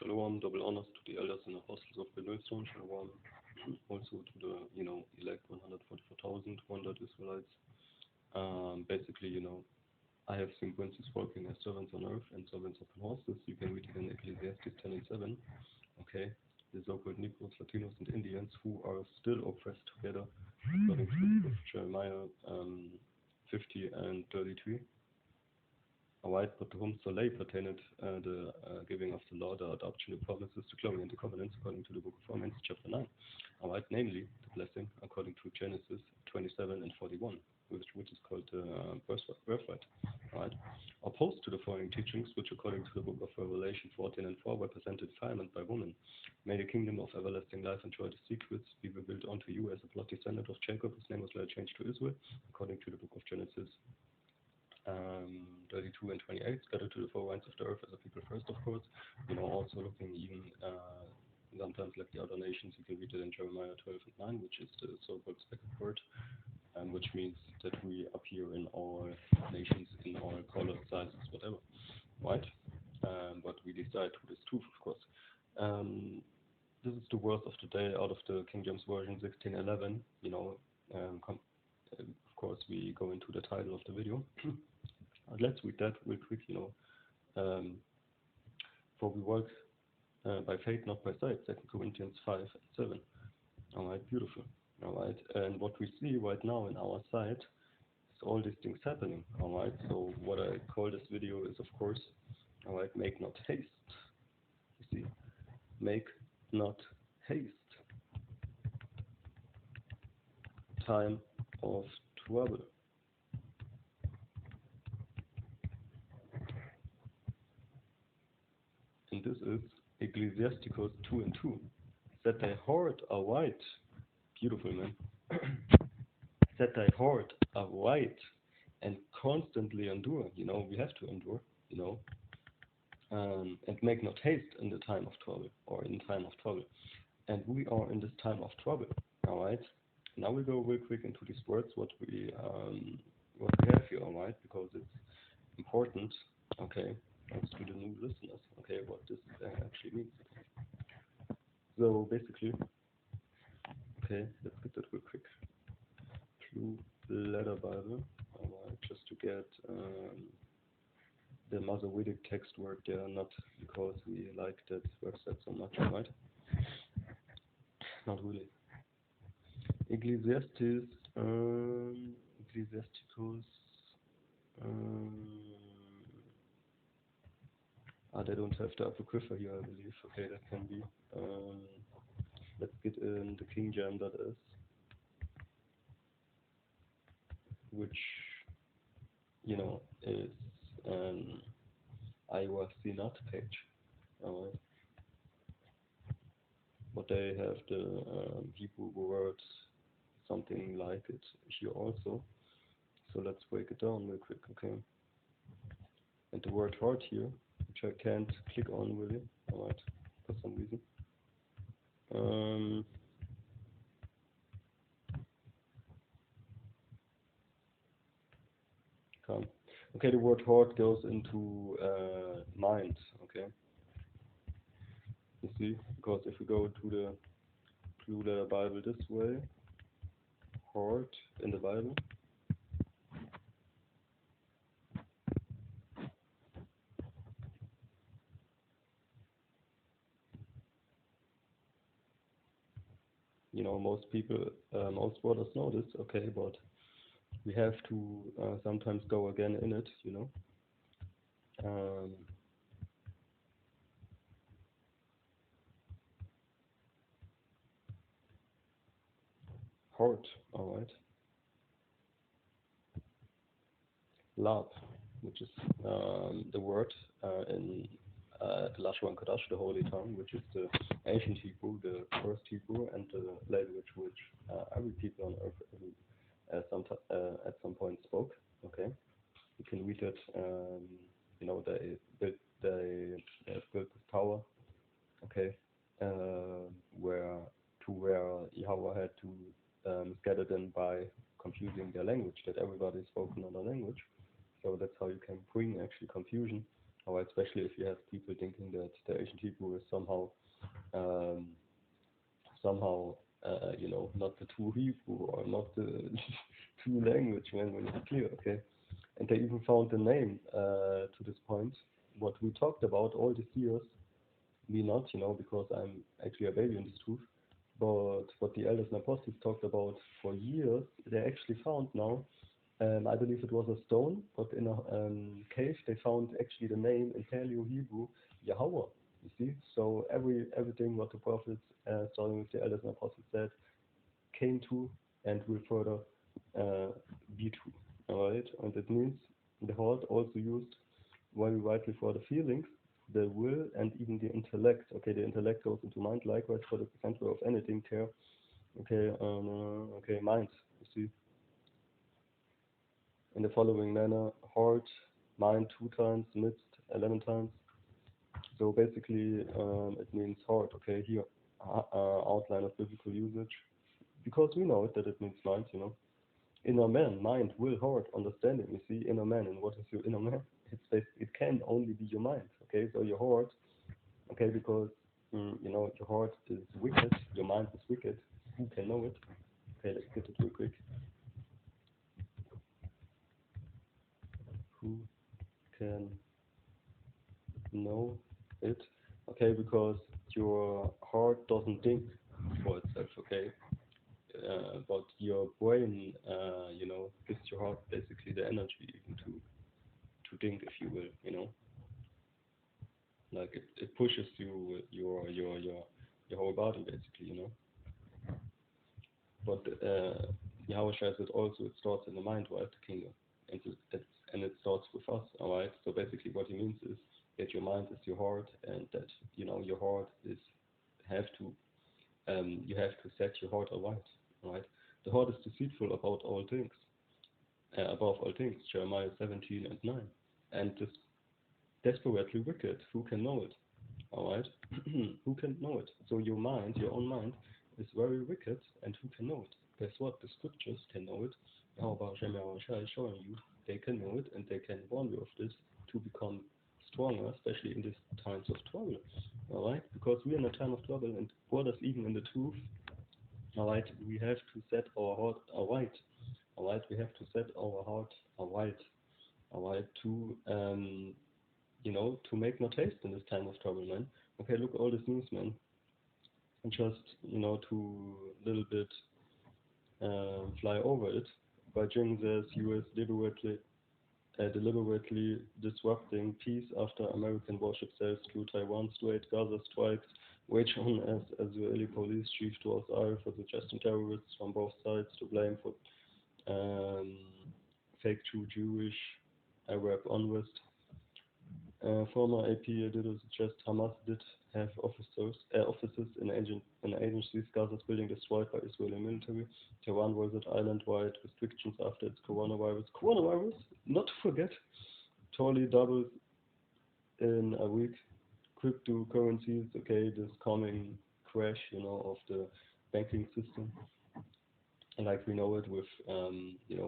Shalom, double honors to the elders and apostles of the millstone. Shalom, also to the, elect 144,000 Israelites. Basically, I have seen princes working as servants on earth and servants upon horses. You can read it in Ecclesiastes 10 and 7. Okay, the so-called Negroes, Latinos, and Indians who are still oppressed together, according to the book of Jeremiah 50 and 33. Alright, but to whom Soleil pertained the giving of the law, the adoption, the promises, the glory, and the covenants, according to the book of Romans, chapter 9. Alright, namely, the blessing, according to Genesis 27 and 41, which is called the birthright. Alright, opposed to the following teachings, which, according to the book of Revelation 14 and 4, represented defilement by woman. May the kingdom of everlasting life enjoy the secrets, be revealed unto you as a blood descendant of Jacob. His name was later changed to Israel, according to the book of Genesis 32 and 28, scattered to the four winds of the earth as a people first, of course. Also looking even sometimes like the other nations, you can read it in Jeremiah 12 and 9, which is the so-called second word, which means that we appear in all nations, in all colors, sizes, whatever, right? But we decide who is truth, of course. This is the words of the day out of the King James Version 1611. Of course, we go into the title of the video. Let's read that real quick, for we walk by faith, not by sight, 2 Corinthians 5 and 7. Alright, beautiful. Alright, and what we see right now in our sight is all these things happening. Alright, so what I call this video is, of course, alright, make not haste. You see, make not haste. Time of trouble. And this is Ecclesiasticus 2 and 2. Set thy heart aright. Beautiful, man. Set thy heart aright and constantly endure. We have to endure, and make not haste in the time of trouble, or in time of trouble. And we are in this time of trouble. Alright. Now we go real quick into these words, what we have here, alright, because it's important, okay, thanks to the new listeners, okay, what this actually means. So basically, okay, let's get that real quick. Blue Letter Bible, alright, just to get the Masoretic text word there, not because we like that website so much, right? Not really. Ecclesiasticus, they don't have the Apocrypha here, I believe. Okay, that can be. Let's get in the King James, that is, which, is an Iowa CNOT page. Alright. But they have the Hebrew words, something like it here also. So let's break it down real quick, okay? And the word heart here, which I can't click on really, alright, for some reason. Come. Okay, the word heart goes into mind, okay? You see, because if we go to the Blue Letter Bible this way, heart in the Bible, most people, most brothers know this, okay, but we have to sometimes go again in it, heart, alright. Lab, which is the word in the Lashon Kodash, the Holy Tongue, which is the ancient Hebrew, the first Hebrew, and the language which every people on earth at some point spoke. Okay, you can read it. They have built this tower. Okay, where Yahweh had to scatter them by confusing their language, that everybody spoke another language. So that's how you can bring actually confusion or especially if you have people thinking that the ancient Hebrew is um, somehow, not the true Hebrew or not the true language, when it's clear, okay? And they even found a name to this point. What we talked about all these years, me not, because I'm actually a baby in this truth. But what the elders and apostles talked about for years, they actually found now. I believe it was a stone, but in a cave they found actually the name in Paleo Hebrew, Yahweh. You see, so everything what the prophets, starting with the elders and apostles, said came to and will further uh, be true. All right, and it means the heart also used very widely for the feelings, the will, and even the intellect. Okay, the intellect goes into mind. Likewise for the center of anything, care. Okay, okay, mind. You see, in the following manner: heart, mind 2 times, midst 11 times. So basically, it means heart. Okay, here outline of biblical usage, because we know it that it means mind. Inner man, mind, will, heart, understanding. You see, inner man, and what is your inner man? It can only be your mind. Okay, so your heart. Okay, because your heart is wicked, your mind is wicked. Who can know it? Okay, let's get it real quick. Who can know it? Okay, because your heart doesn't think for itself. Okay, but your brain, gives your heart basically the energy even to think, if you will. Like it pushes your whole body basically. But Yahweh says it also, it starts in the mind, right, the kingdom, and it starts with us, all right. So basically, what he means is that your mind is your heart, and that your heart is have to you have to set your heart aright, all right. The heart is deceitful about all things, above all things, Jeremiah 17:9, and is desperately wicked. Who can know it? All right, who can know it? So your mind, your own mind, is very wicked, and who can know it? Guess what? The scriptures can know it. How about Jeremiah is showing you they can know it, and they can warn you of this to become stronger, especially in these times of trouble. All right, because we're in a time of trouble, and brothers, even in the truth. All right, we have to set our heart aright. All right, we have to set our heart aright. All right, to make no taste in this time of trouble, man. Okay, look all this news, man. And just, to little bit fly over it. Beijing says US deliberately disrupting peace after American warship sails through Taiwan Strait. Gaza strikes wage on as Israeli police chief draws ire for suggesting terrorists from both sides to blame for um, fake true Jewish Arab unrest. Former AP did suggest Hamas did have offices in agencies. Gaza's building destroyed by Israeli military. Tehran was at island-wide restrictions after its coronavirus. Coronavirus, not to forget, totally doubles in a week. Cryptocurrencies, okay, this coming crash, of the banking system, like we know it with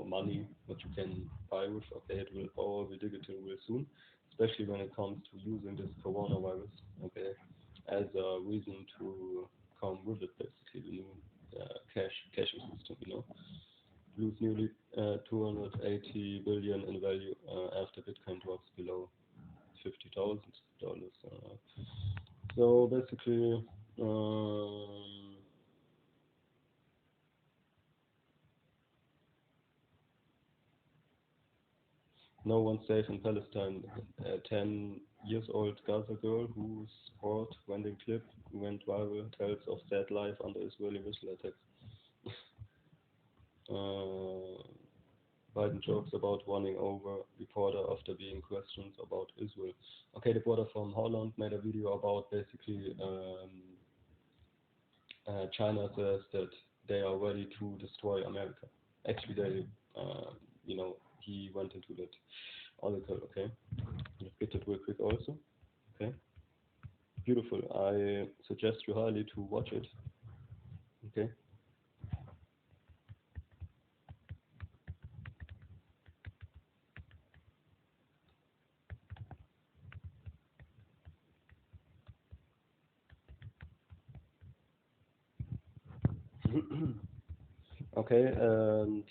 money, what you can buy with. Okay, it will all be digital real soon, especially when it comes to using this coronavirus, okay, as a reason to come with it, basically the new cashing system. Lose nearly 280 billion in value after Bitcoin drops below $50,000. So basically. No one safe in Palestine. A 10 years old Gaza girl whose heart rending clip went viral tells of sad life under Israeli missile attacks. Uh, Biden jokes about running over reporter after being questioned about Israel. Okay, the brother from Holland made a video about basically China says that they are ready to destroy America. Actually, he went into that article, okay? Let's get it real quick also, okay? Beautiful. I suggest you highly to watch it, okay? Okay, and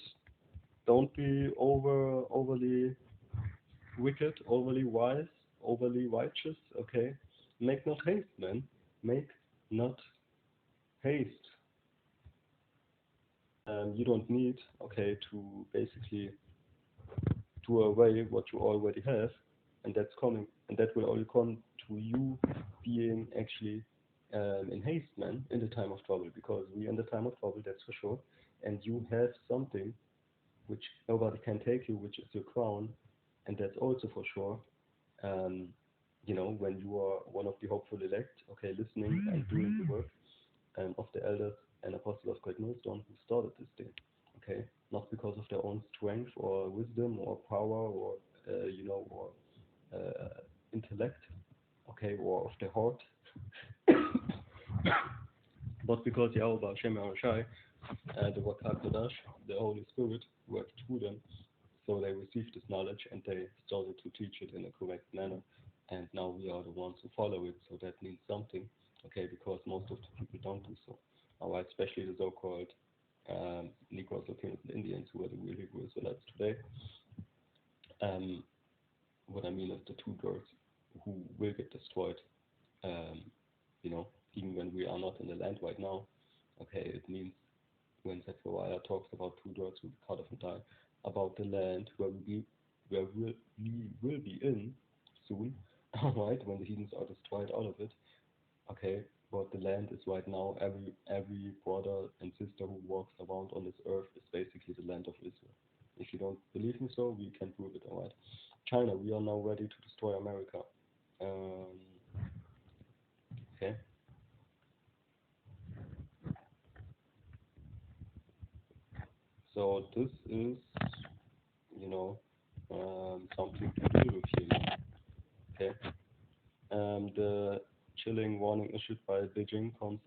don't be overly wicked, overly wise, overly righteous. Okay, make not haste, man. Make not haste. You don't need, okay, to basically do away what you already have, and that's coming, and that will only come to you being actually in haste, man, in the time of trouble, because we in the time of trouble, that's for sure, and you have something which nobody can take you, which is your crown, and that's also for sure. Um, when you are one of the hopeful elect, okay, listening and doing the work of the elders and apostles of Great Millstone who started this thing, okay, not because of their own strength or wisdom or power or or uh, intellect, okay, or of their heart, but because Yahweh Hashem Yahushai, the Wakak Kodash, the Holy Spirit, worked through them. So they received this knowledge and they started to teach it in a correct manner. And now we are the ones who follow it. So that means something, okay, because most of the people don't do so. All right, especially the so-called Negroes, Latinos, and Indians who are the real Hebrew Israelites today. Um, what I mean is the two girls who will get destroyed, um, even when we are not in the land right now. Okay, it means when Zechariah talks about two dogs who will be cut off and die, about the land where we will be in soon, right? When the heathens are destroyed out of it, okay. But the land is right now every brother and sister who walks around on this earth is basically the land of Israel. If you don't believe me, so we can prove it, alright. China, we are now ready to destroy America. Um, okay, so this is you know something to deal with here now. Okay. The chilling warning issued by Beijing comes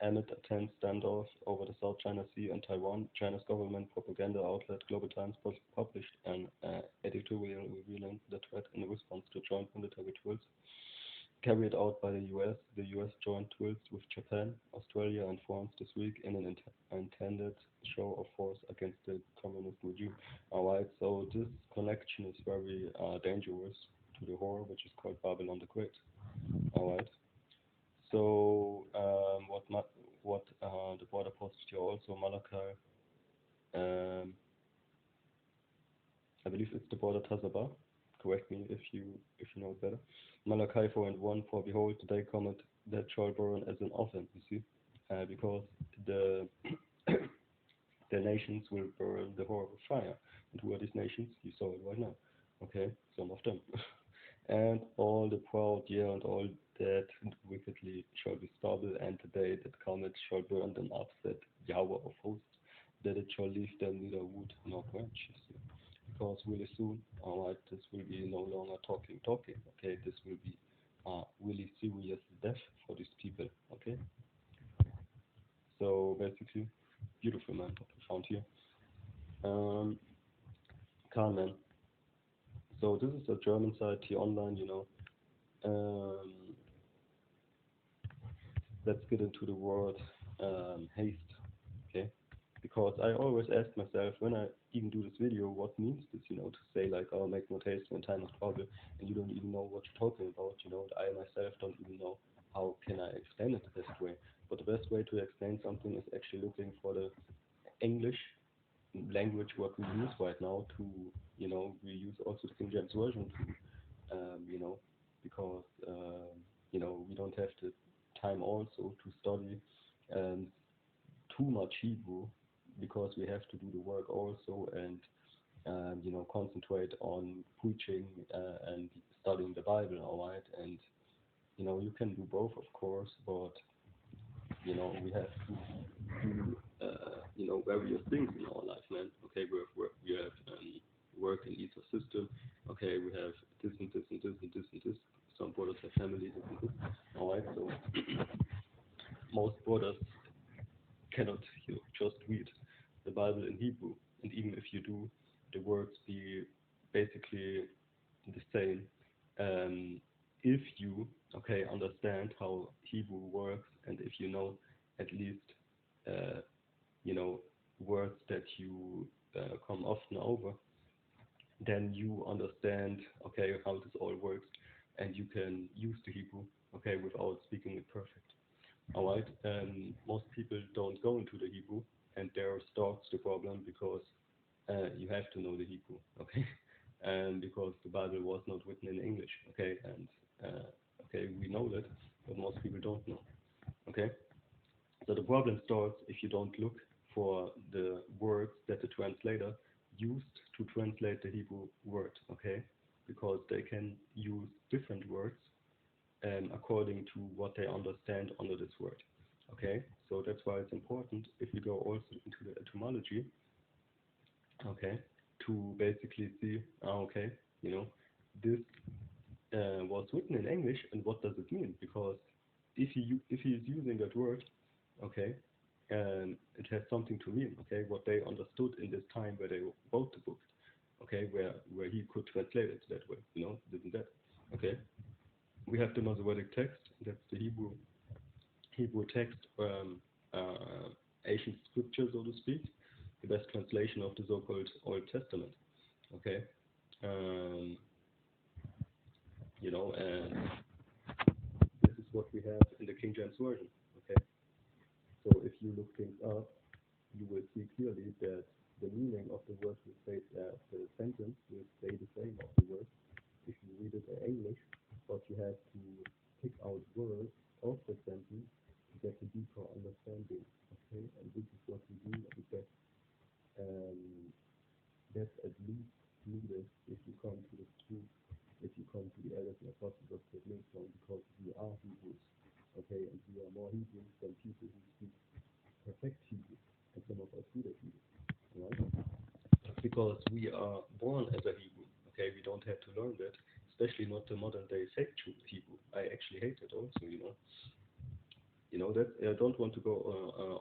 amid a tense standoff over the South China Sea and Taiwan. China's government propaganda outlet Global Times published an editorial revealing the threat in response to joint military drills carried out by the US. The US joined drills with Japan, Australia, and France this week in an intended show of force against the communist regime. Alright, so this connection is very dangerous to the horror which is called Babylon the Great. Alright. So what the border post here also Malachi, um, I believe it's the border Tazaba. Correct me if you know it better. Malachi 4:1, for behold the day cometh that shall burn as an oven. You see, because the the nations will burn the horrible fire. And who are these nations? You saw it right now. Okay, some of them. And all the proud, yeah, and all that wickedly shall be stubble, and the day that cometh shall burn them up, said Yahweh of hosts, that it shall leave them neither wood nor branch. You see. Because really soon, alright, this will be no longer talking, okay, this will be really serious death for these people, okay? So basically, beautiful man, what we found here. Um, Carmen. So this is a German site here online, Um, let's get into the word haste, okay? Because I always ask myself when I even do this video, what means this, to say like, oh, make no haste in time of trouble, and you don't even know what you're talking about, I myself don't even know how can I explain it the best way. But the best way to explain something is actually looking for the English language what we use right now to, we use also the King James Version to, because, we don't have the time also to study um, too much Hebrew because we have to do the work also and, concentrate on preaching and studying the Bible, all right? And, you can do both, of course, but, we have to do various things in our life, man. Okay, we have work in each system. Okay, we have this and this and this and this and this. Some brothers have families and this. All right, so most brothers cannot just read the Bible in Hebrew, and even if you do, the words be basically the same. Um, if you understand how Hebrew works, and if you know at least you know, words that you come often over, then you understand, okay, how this all works, and you can use the Hebrew, okay, without speaking it perfect. All right. Most people don't go into the Hebrew, and there starts the problem because you have to know the Hebrew, okay? And because the Bible was not written in English, okay? And okay, we know that, but most people don't know, okay? So the problem starts if you don't look for the words that the translator used to translate the Hebrew word, okay? Because they can use different words according to what they understand under this word. Okay, so that's why it's important if we go also into the etymology, okay, to basically see, okay, you know, this was written in English and what does it mean? Because if he is using that word, okay, it has something to mean, okay, what they understood in this time where they wrote the book, okay, where he could translate it that way, isn't that? Okay, we have the Masoretic text, that's the Hebrew text, ancient scripture, so to speak, the best translation of the so-called Old Testament. Okay, um, and this is what we have in the King James version. Okay, so if you look things up, you will see clearly that the meaning of the word will stay, the sentence will stay the same of the word if you read it in English, but you have to pick out words of the sentence to get a deeper understanding. Okay, and this is what we do, and um, that's at least needed if you come to the truth, if you come to the elders and apostles of the Jerusalem, because we are Hebrews, okay, and we are more Hebrews than people who speak perfect Hebrew, and some of us do that Hebrew, right? Because we are born as a Hebrew, okay, we don't have to learn that, especially not the modern day fake Hebrew. I actually hate it also, that I don't want to go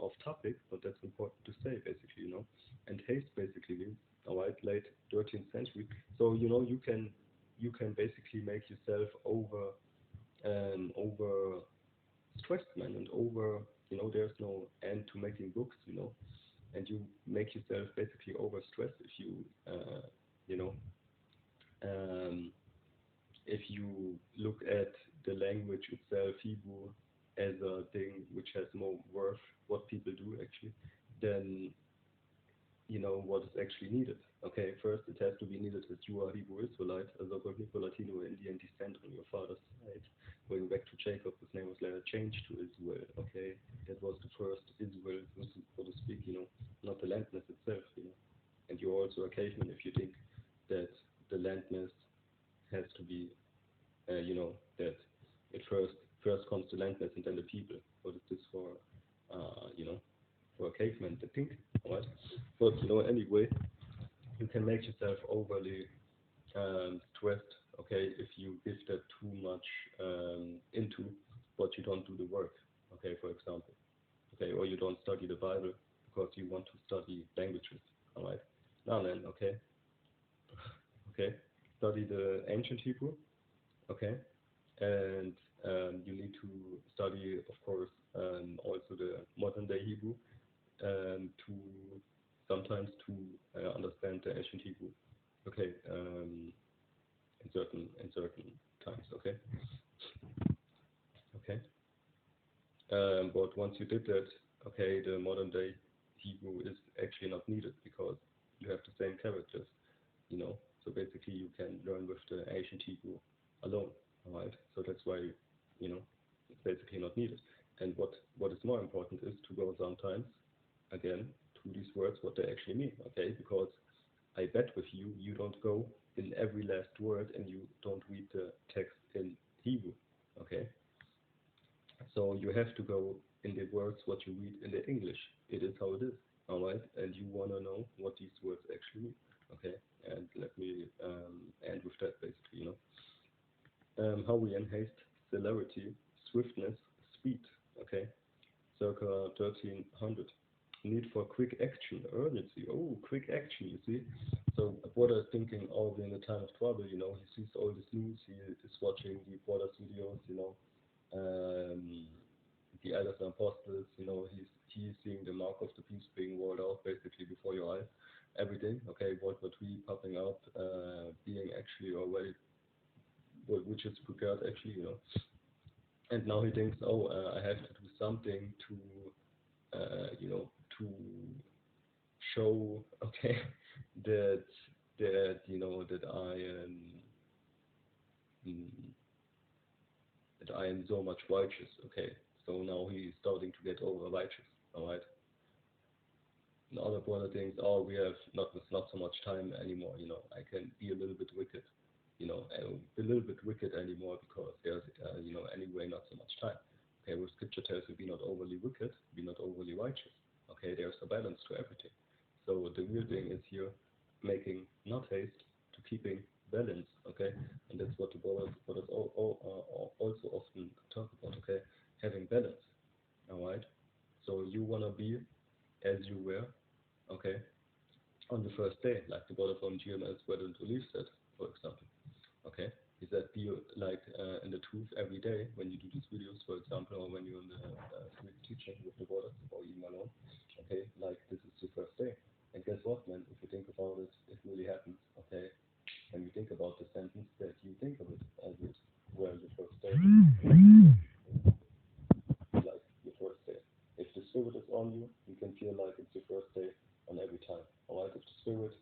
off topic, but that's important to say basically, and haste basically means, all right, late 13th century. So you can basically make yourself over stressed, man, and over, there's no end to making books, and you make yourself basically over stressed if you you know um, if you look at the language itself, Hebrew, as a thing which has more worth, what people do actually, then what is actually needed. Okay, first it has to be needed that you are Hebrew Israelite, as a Latino Indian descent on your father's side. Going back to Jacob, his name was later changed to Israel. Okay, that was the first Israel, so to speak. Not the landmass itself. And you're also a caveman if you think that the landmass has to be that it first comes to landmass and then the people. What is this for? Uh, you know, for a caveman to think, right? But anyway, you can make yourself overly stressed, okay, if you give that too much into, but you don't do the work, okay, for example, okay, or you don't study the Bible because you want to study languages, all right? Now then, okay, study the ancient Hebrew, okay, and you need to study, of course, also the modern day Hebrew to sometimes to understand the ancient Hebrew. Okay, in certain times. Okay, okay. But once you did that, okay, the modern day Hebrew is actually not needed because you have the same characters. So basically you can learn with the ancient Hebrew alone. All right. So that's why it's basically not needed. And what is more important is to go sometimes again to these words what they actually mean. Okay, because I bet with you, you don't go in every last word and you don't read the text in Hebrew. Okay, so you have to go in the words what you read in the English. It is how it is. All right, and you wanna know what these words actually mean. Okay, and let me end with that basically. How we enhance celerity, swiftness, speed. Okay, circa 1300. Need for quick action, urgency. Oh, quick action, you see. So a brother is thinking, oh, we're in a time of trouble, he sees all this news, he is watching the brother's videos, um, the elders and apostles, he's seeing the mark of the beast being rolled out basically before your eyes, everything, okay, World War III popping up, being actually already, which is prepared actually, and now he thinks, oh, I have to do something to show, okay, that that mm, I am so much righteous, okay. So now he's starting to get over righteous, all right. And other brother thinks, oh, we have not so much time anymore, I can be a little bit wicked, a little bit wicked anymore because there's, anyway, not so much time. Okay, well, scripture tells you be not overly wicked, be not overly righteous. Okay, there's a balance to everything. So the real thing is here making not haste to keeping balance. Okay, and that's what the brothers also often talk about. Okay, having balance. All right. So you wanna be as you were. Okay, on the first day, like the brother from GMS Wedding to Leave said, for example. Okay, is that be like in the truth every day when you do these videos, for example, or when you're in the street teaching with the brothers or even alone. Okay, like this is the first day. And guess what, man? If you think about it, it really happens. Okay, when you think about the sentence, that you think of it as it were your first day, like your first day. If the spirit is on you, you can feel like it's your first day on every time. Alright, if the spirit,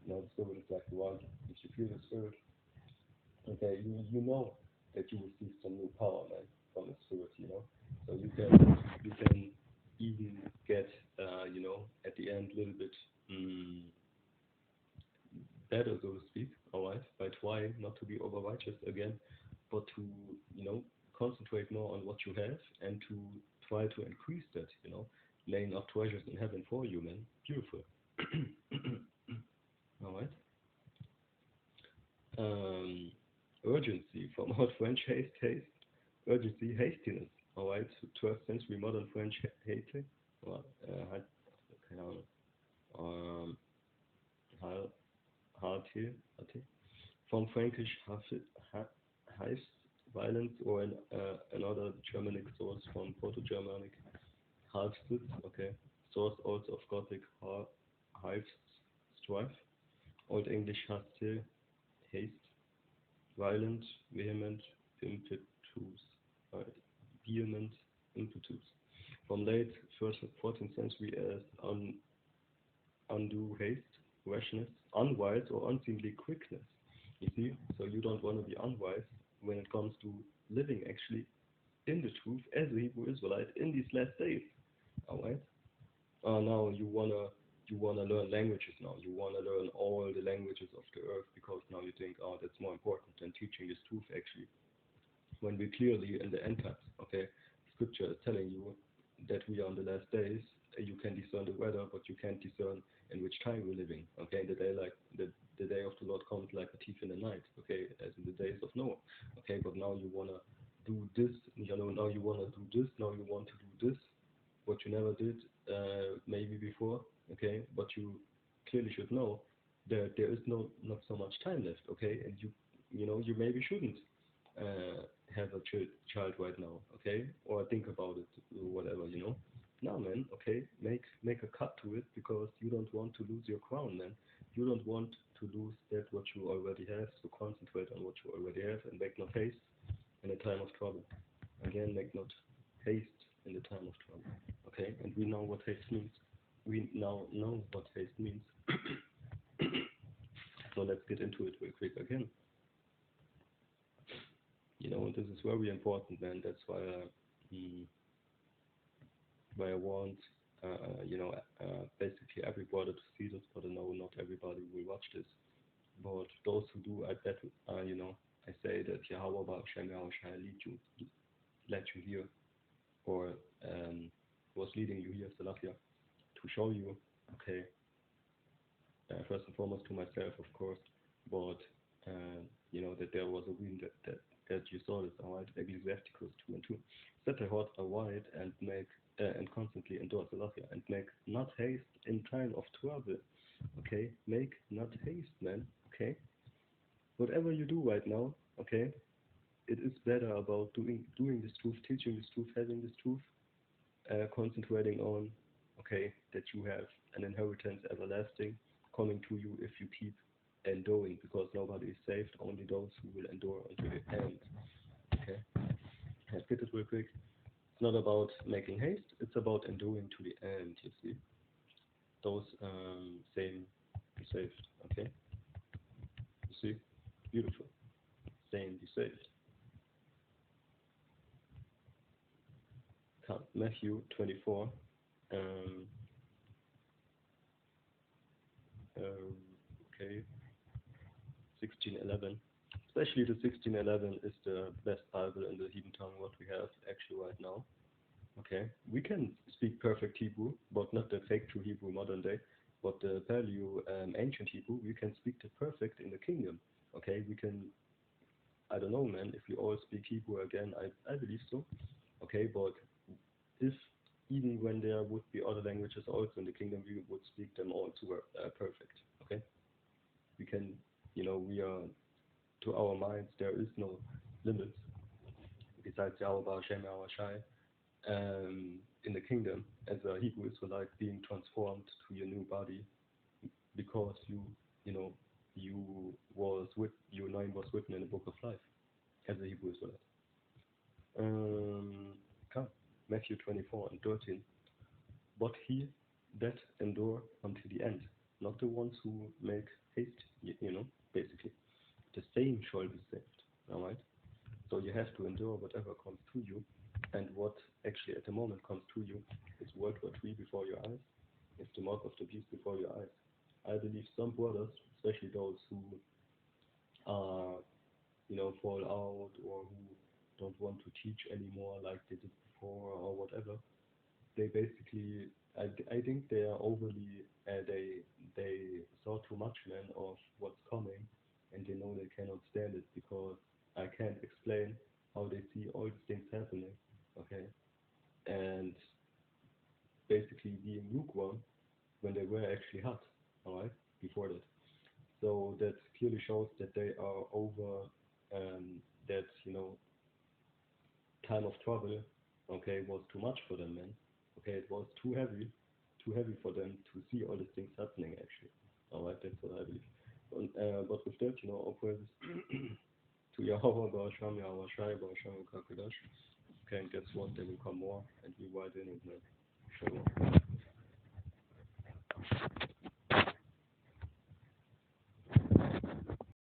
the spirit is like the one. If you feel the spirit, okay, you know that you receive some new power, man, from the spirit, So you can even get, at the end a little bit better, so to speak, all right, by trying not to be over righteous again, but to, concentrate more on what you have and to try to increase that, laying up treasures in heaven for you, man. Beautiful. All right. Um, urgency from our French haste, urgency, hastiness. All right, 12th century modern French hating. Well, keine Ahnung. Hal, Harte, from Frankish Heist, violence, or another Germanic source from Proto-Germanic Halfsitz, okay, source also of Gothic Hives, strife, Old English haste, violent, vehement, impetus, right, vehement, impetus. From late 14th century as undue haste, rashness, unwise or unseemly quickness. You see, so you don't want to be unwise when it comes to living actually in the truth as a Hebrew Israelite in these last days. All right. Now you wanna learn languages now. You wanna learn all the languages of the earth because now you think, oh, that's more important than teaching this truth actually. When we clearly in the end times, okay, Scripture is telling you that we are in the last days. You can discern the weather, but you can't discern in which time we're living. Okay, the day like the day of the Lord comes like a thief in the night. Okay, as in the days of Noah. Okay, but now you wanna do this. Now you wanna do this. Now you want to do this, what you never did maybe before. Okay, but you clearly should know that there is not so much time left. Okay, and you maybe shouldn't have a child right now, okay, or think about it, or whatever, Now, man, okay, make a cut to it because you don't want to lose your crown, man. You don't want to lose that what you already have. So concentrate on what you already have and make not haste in a time of trouble. Again, make not haste in the time of trouble. Okay, and we know what haste means. We now know what haste means. So let's get into it real quick again. This is very important, man. That's why I want, basically every brother to see this, but I know not everybody will watch this. But those who do, I bet, I say that Yahweh Hashem led you here, or was leading you here, Salakia, to show you, okay, first and foremost to myself, of course, but that there was a wind that you saw this, all right, Ecclesiasticus 2:2. Set the heart aright and make and constantly endure Salakia and make not haste in time of trouble. Okay, make not haste, man. Okay, whatever you do right now, okay, it is better about doing this truth, teaching this truth, having this truth, concentrating on, okay, that you have an inheritance everlasting coming to you if you keep enduring, because nobody is saved, only those who will endure until the end. Okay, I get it real quick. It's not about making haste, it's about enduring to the end, you see. Those same be saved, okay? You see? Beautiful. Same be saved. Matthew 24, um, um, okay, 16:11. Especially the 16:11 is the best Bible in the Hebrew tongue what we have actually right now. Okay, we can speak perfect Hebrew, but not the fake true Hebrew modern day, but the paleo ancient Hebrew. We can speak the perfect in the kingdom. Okay, we can. I don't know, man. If we all speak Hebrew again, I believe so. Okay, but if even when there would be other languages also in the kingdom, we would speak them all to perfect. Okay, we can. We are to our minds there is no limits besides Yahweh Hashem Yahweh Shai in the kingdom as a Hebrew Israelite being transformed to your new body because you know your name was written in the book of life as a Hebrew Israelite. Come, Matthew 24 and 13. But he that endure until the end, not the ones who make haste, basically. The same shall be saved. Alright? So you have to endure whatever comes to you. And what actually at the moment comes to you is World War III before your eyes. It's the mark of the beast before your eyes. I believe some brothers, especially those who are, fall out or who don't want to teach anymore like they did before or whatever, they basically, I think they are overly, they saw too much, man, of what's coming, and they know they cannot stand it because I can't explain how they see all these things happening, okay, and basically being lukewarm when they were actually hot, all right, before that. So that clearly shows that they are over that time of trouble, okay, was too much for them, man. Okay, it was too heavy for them to see all these things happening, actually. All right, that's what I believe. But with that, all praises to Yahweh, Ba'asham, Yahweh Shai, Ba'asham, Kakodash. Okay, and guess what? There will come more, and we widen it, man. Shalom.